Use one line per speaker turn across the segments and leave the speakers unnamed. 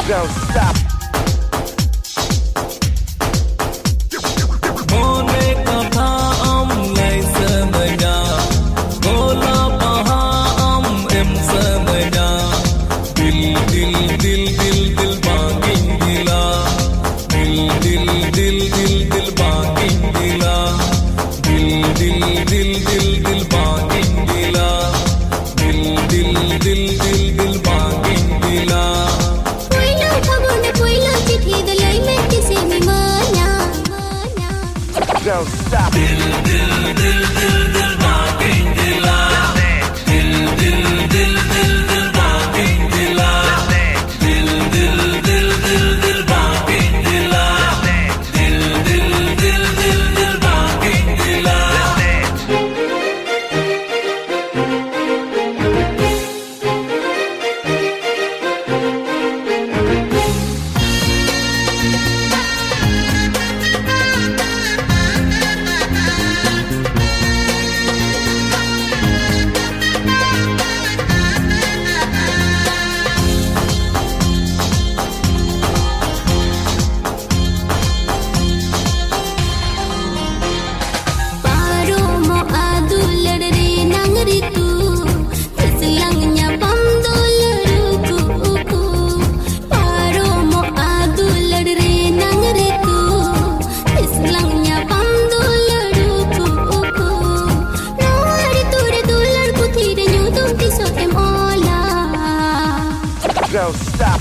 Don't stop. Don't stop. Don't stop.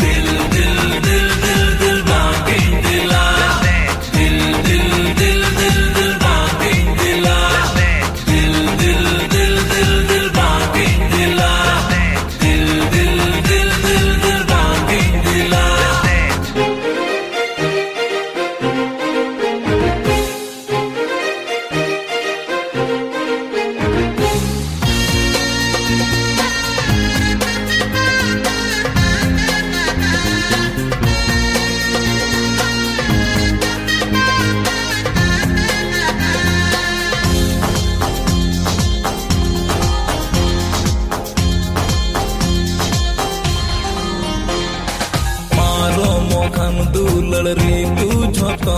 दुलड़ रे तू झोंको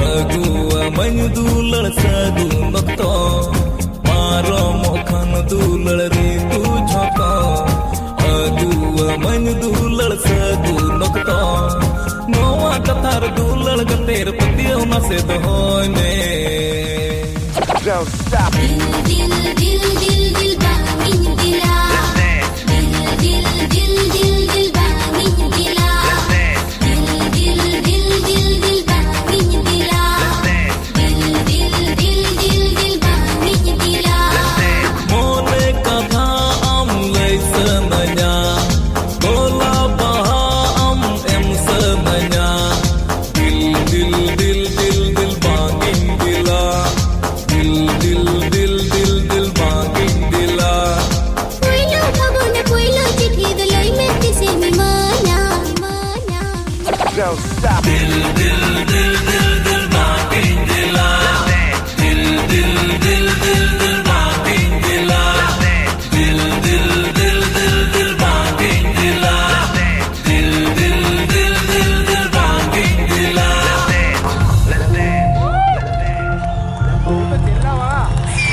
अगुआ मन दुलड़ सगु नक्तो मारो मोखन दुलड़ रे तू झोंको अगुआ मन दुलड़ सगु नक्तो नोआ कथार दुलड़ गतेर पतियो न से दोने Don't stop. Dil dil dil dil dil bangin dila dil dil dil dil dil bangin dila dil dil dil dil
પેલા વાળા